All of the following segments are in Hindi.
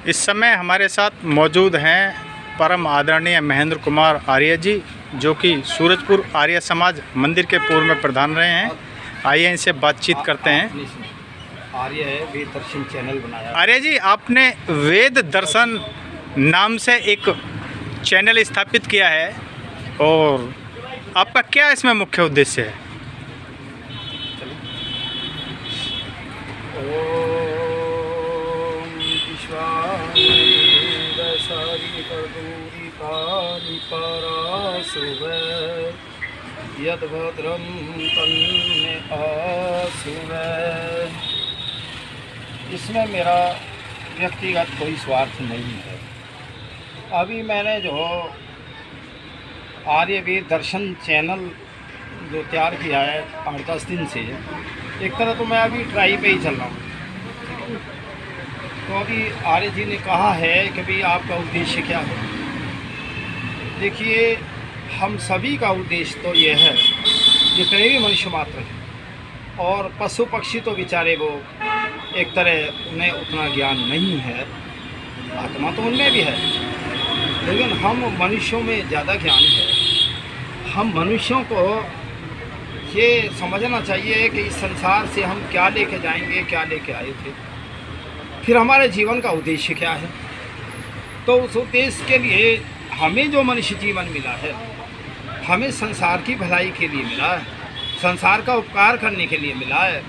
इस समय हमारे साथ मौजूद हैं परम आदरणीय महेंद्र कुमार आर्य जी, जो कि सूरजपुर आर्य समाज मंदिर के पूर्व में प्रधान रहे हैं। आइए इनसे बातचीत करते हैं। आर्य है वेद दर्शन चैनल बनाया। आर्य जी, आपने वेद दर्शन नाम से एक चैनल स्थापित किया है और आपका क्या इसमें मुख्य उद्देश्य है? यद्भद्रं तन्मे आसुवे। इसमें मेरा व्यक्तिगत कोई स्वार्थ नहीं है। अभी मैंने जो आर्य वेद दर्शन चैनल जो तैयार किया है 8-10 दिन से, एक तरह तो मैं अभी ट्राई पे ही चल रहा हूँ। तो अभी आर्य जी ने कहा है कि भाई आपका उद्देश्य क्या है। देखिए, हम सभी का उद्देश्य तो ये है, जितने भी मनुष्य मात्र हैं और पशु पक्षी तो बेचारे वो एक तरह उन्हें उतना ज्ञान नहीं है, आत्मा तो उनमें भी है, लेकिन हम मनुष्यों में ज़्यादा ज्ञान है। हम मनुष्यों को ये समझना चाहिए कि इस संसार से हम क्या लेके जाएंगे, क्या लेके आए थे, फिर हमारे जीवन का उद्देश्य क्या है। तो उस उद्देश्य के लिए हमें जो मनुष्य जीवन मिला है, हमें संसार की भलाई के लिए मिला है, संसार का उपकार करने के लिए मिला है।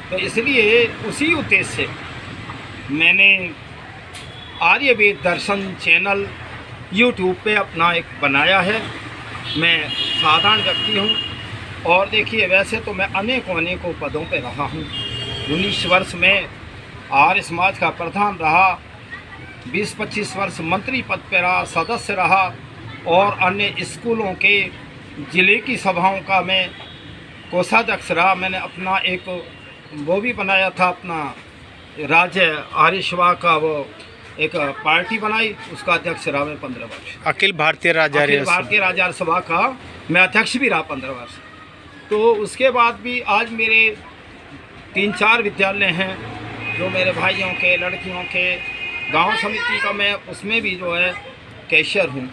तो इसलिए उसी उद्देश्य से मैंने आर्य वेद दर्शन चैनल यूट्यूब पे अपना एक बनाया है। मैं साधारण व्यक्ति हूँ और देखिए, वैसे तो मैं अनेकों पदों पे रहा हूँ। 19 वर्ष में आर्य समाज का प्रधान रहा, 20-25 वर्ष मंत्री पद पे रहा, सदस्य रहा और अन्य स्कूलों के ज़िले की सभाओं का मैं कोषाध्यक्ष रहा। मैंने अपना एक वो भी बनाया था, अपना राज्य आर्य सभा का वो एक पार्टी बनाई, उसका अध्यक्ष रहा मैं 15 वर्ष। अखिल भारतीय राज्य सभा का मैं अध्यक्ष भी रहा 15 वर्ष। तो उसके बाद भी आज मेरे 3-4 विद्यालय हैं जो मेरे भाइयों के, लड़कियों के, गांव समिति का मैं उसमें भी जो है कैशियर हूँ।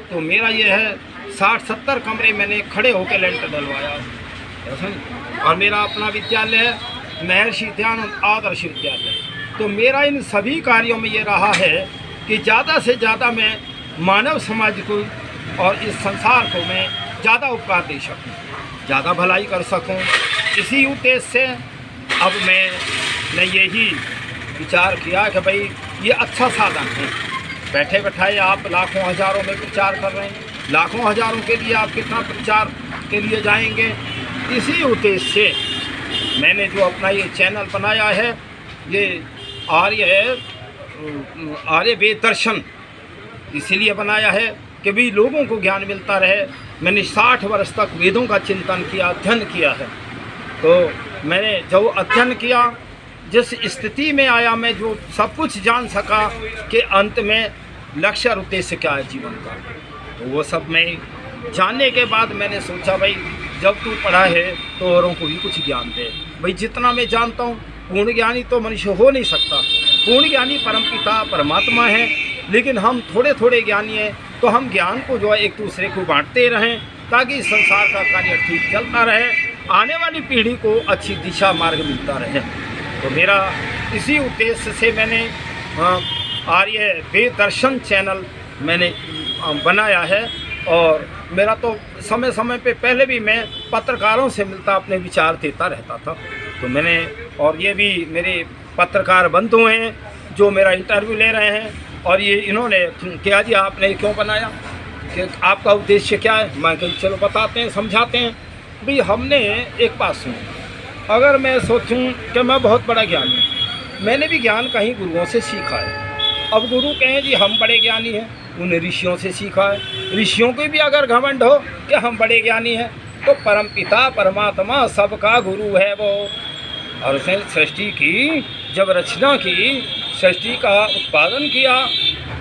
तो मेरा ये है 60-70 कमरे मैंने खड़े होकर लेंटर डलवाया ऐसा। और मेरा अपना विद्यालय है महर्षि दयानंद आदर्श विद्यालय। तो मेरा इन सभी कार्यों में ये रहा है कि ज़्यादा से ज़्यादा मैं मानव समाज को और इस संसार को मैं ज़्यादा उपकार दे सकूं, ज़्यादा भलाई कर सकूं। इसी उद्देश्य से अब मैंने यही विचार किया कि भाई ये अच्छा साधन है। बैठे बैठाए आप लाखों हज़ारों में प्रचार कर रहे हैं, लाखों हज़ारों के लिए आप कितना प्रचार के लिए जाएंगे। इसी उद्देश्य से मैंने जो अपना ये चैनल बनाया है, ये आर्य वेद दर्शन इसीलिए बनाया है कि भी लोगों को ज्ञान मिलता रहे। मैंने 60 वर्ष तक वेदों का चिंतन किया, अध्ययन किया है। तो मैंने जो अध्ययन किया, जिस स्थिति में आया, मैं जो सब कुछ जान सका कि अंत में लक्ष्य और उद्देश्य क्या है जीवन का, तो वो सब मैं जानने के बाद मैंने सोचा भाई जब तू पढ़ा है तो औरों को भी कुछ ज्ञान दे। भाई जितना मैं जानता हूँ, पूर्ण ज्ञानी तो मनुष्य हो नहीं सकता। पूर्ण ज्ञानी परमपिता परमात्मा है, लेकिन हम थोड़े ज्ञानी हैं। तो हम ज्ञान को जो है एक दूसरे को बांटते रहें ताकि संसार का कार्य ठीक चलता रहे, आने वाली पीढ़ी को अच्छी दिशा मार्ग मिलता रहे। तो मेरा इसी उद्देश्य से मैंने आर्य वेद दर्शन चैनल मैंने बनाया है। और मेरा तो समय समय पे पहले भी मैं पत्रकारों से मिलता, अपने विचार देता रहता था। तो मैंने, और ये भी मेरे पत्रकार बंधु हैं जो मेरा इंटरव्यू ले रहे हैं, और ये इन्होंने क्या जी आपने क्यों बनाया, कि आपका उद्देश्य क्या है। मैं कहीं चलो बताते हैं, समझाते हैं। भाई हमने एक बात सुनी, अगर मैं सोचूं कि मैं बहुत बड़ा ज्ञानी हूँ, मैंने भी ज्ञान कहीं गुरुओं से सीखा है। अब गुरु कहें जी हम बड़े ज्ञानी हैं, उन्हें ऋषियों से सीखा है। ऋषियों को भी अगर घमंड हो कि हम बड़े ज्ञानी हैं, तो परमपिता परमात्मा सबका गुरु है वो। और उसने सृष्टि की, जब रचना की, सृष्टि का उत्पादन किया,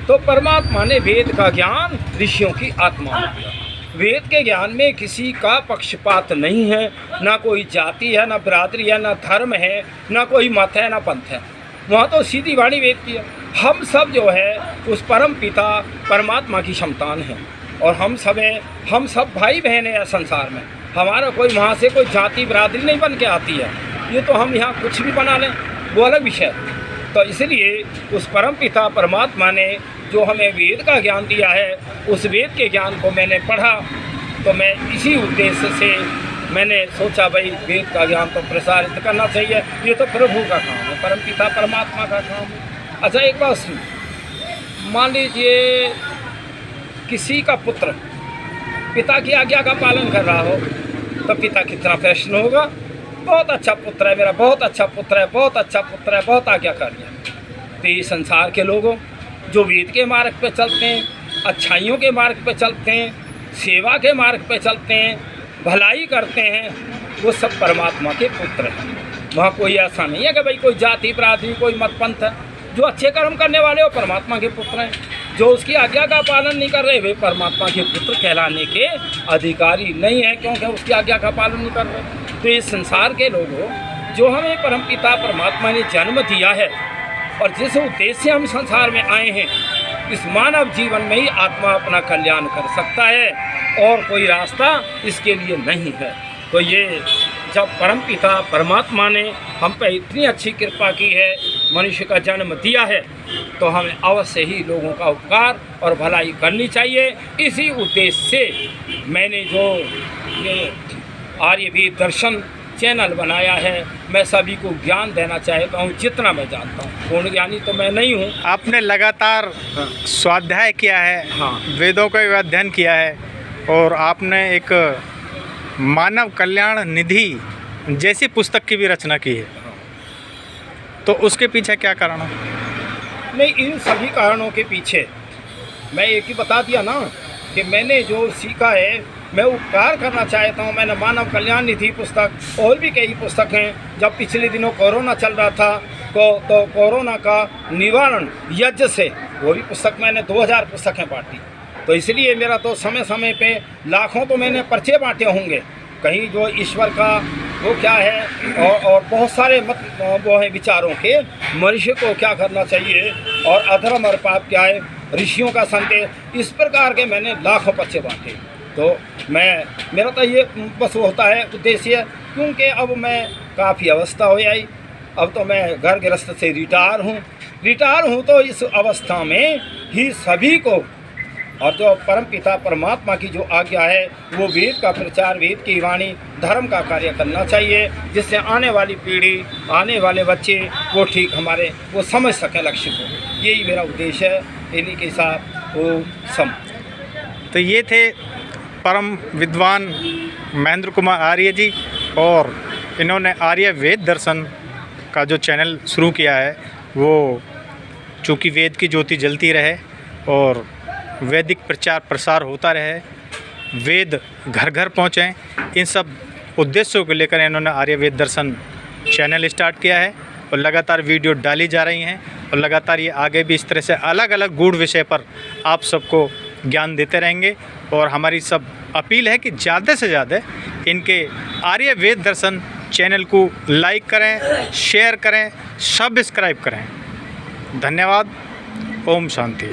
तो परमात्मा ने वेद का ज्ञान ऋषियों की आत्मा में दिया। वेद के ज्ञान में किसी का पक्षपात नहीं है, ना कोई जाति है, ना बिरादरी है, ना धर्म है, ना कोई मत है, ना पंथ है। वहाँ तो सीधी वाणी वेद की है। हम सब जो है उस परम पिता परमात्मा की संतान हैं और हम सब भाई बहन हैं संसार में। हमारा कोई वहाँ से कोई जाति बिरादरी नहीं बन के आती है। ये तो हम यहाँ कुछ भी बना लें वो अलग विषय। तो इसलिए उस परम पिता परमात्मा ने जो हमें वेद का ज्ञान दिया है, उस वेद के ज्ञान को मैंने पढ़ा। तो मैं इसी उद्देश्य से मैंने सोचा भाई वेद का ज्ञान तो प्रसारित करना चाहिए। ये तो प्रभु का काम है, परम पिता परमात्मा का काम है। अच्छा एक बात सुन, मान लीजिए किसी का पुत्र पिता की आज्ञा का पालन कर रहा हो तो पिता कितना प्रसन्न होगा। बहुत अच्छा पुत्र है मेरा, बहुत अच्छा पुत्र है, बहुत अच्छा पुत्र है, बहुत आज्ञाकारी है। तो ये संसार के लोगों जो वेद के मार्ग पे चलते हैं, अच्छाइयों के मार्ग पे चलते हैं, सेवा के मार्ग पे चलते हैं, भलाई करते हैं, वो सब परमात्मा के पुत्र हैं। वहाँ कोई ऐसा नहीं है कि भाई कोई जाति बिरादरी कोई मत पंथ है। जो अच्छे कर्म करने वाले वो परमात्मा के पुत्र हैं। जो उसकी आज्ञा का पालन नहीं कर रहे वे परमात्मा के पुत्र कहलाने के अधिकारी नहीं हैं, क्योंकि उसकी आज्ञा का पालन नहीं कर रहे। तो इस संसार के लोगों जो हमें परमपिता परमात्मा ने जन्म दिया है और जिस उद्देश्य से हम संसार में आए हैं, इस मानव जीवन में ही आत्मा अपना कल्याण कर सकता है और कोई रास्ता इसके लिए नहीं है। तो ये जब परमपिता परमात्मा ने हम पे इतनी अच्छी कृपा की है, मनुष्य का जन्म दिया है, तो हमें अवश्य ही लोगों का उपकार और भलाई करनी चाहिए। इसी उद्देश्य से मैंने जो ये आर्यवेद दर्शन चैनल बनाया है, मैं सभी को ज्ञान देना चाहता हूँ जितना मैं जानता हूँ। पूर्ण ज्ञानी तो मैं नहीं हूँ। आपने लगातार स्वाध्याय किया है, हाँ। वेदों का अध्ययन किया है और आपने एक मानव कल्याण निधि जैसी पुस्तक की भी रचना की है, तो उसके पीछे क्या कारण है? नहीं, इन सभी कारणों के पीछे मैं एक ही बता दिया ना कि मैंने जो सीखा है मैं उपकार करना चाहता हूँ। मैंने मानव कल्याण निधि पुस्तक और भी कई पुस्तक हैं। जब पिछले दिनों कोरोना चल रहा था तो कोरोना का निवारण यज्ञ से वो भी पुस्तक मैंने 2000 पुस्तकें बांटी। तो इसलिए मेरा तो समय समय पे लाखों तो मैंने पर्चे बांटे होंगे। कहीं जो ईश्वर का वो क्या है और बहुत सारे मत वो हैं विचारों के, मनुष्य को क्या करना चाहिए और अधर्म और पाप क्या है, ऋषियों का संदेश, इस प्रकार के मैंने लाखों पर्चे बांटे। तो मेरा तो ये बस होता है उद्देश्य, क्योंकि अब मैं काफ़ी अवस्था हो आई। अब तो मैं घर गृहस्थ से रिटायर हूँ तो इस अवस्था में ही सभी को और जो परमपिता परमात्मा की जो आज्ञा है वो वेद का प्रचार, वेद की वाणी, धर्म का कार्य करना चाहिए, जिससे आने वाली पीढ़ी, आने वाले बच्चे वो ठीक हमारे वो समझ सकें लक्ष्य को। यही मेरा उद्देश्य है। इन्हीं के साथ वो सम। तो ये थे परम विद्वान महेंद्र कुमार आर्य जी, और इन्होंने आर्य वेद दर्शन का जो चैनल शुरू किया है वो चूँकि वेद की ज्योति जलती रहे और वैदिक प्रचार प्रसार होता रहे, वेद घर घर पहुँचें, इन सब उद्देश्यों को लेकर इन्होंने आर्य वेद दर्शन चैनल स्टार्ट किया है और लगातार वीडियो डाली जा रही हैं और लगातार ये आगे भी इस तरह से अलग अलग गूढ़ विषय पर आप सबको ज्ञान देते रहेंगे। और हमारी सब अपील है कि ज़्यादा से ज़्यादा इनके आर्य वेद दर्शन चैनल को लाइक करें, शेयर करें, सब्सक्राइब करें। धन्यवाद। ओम शांति।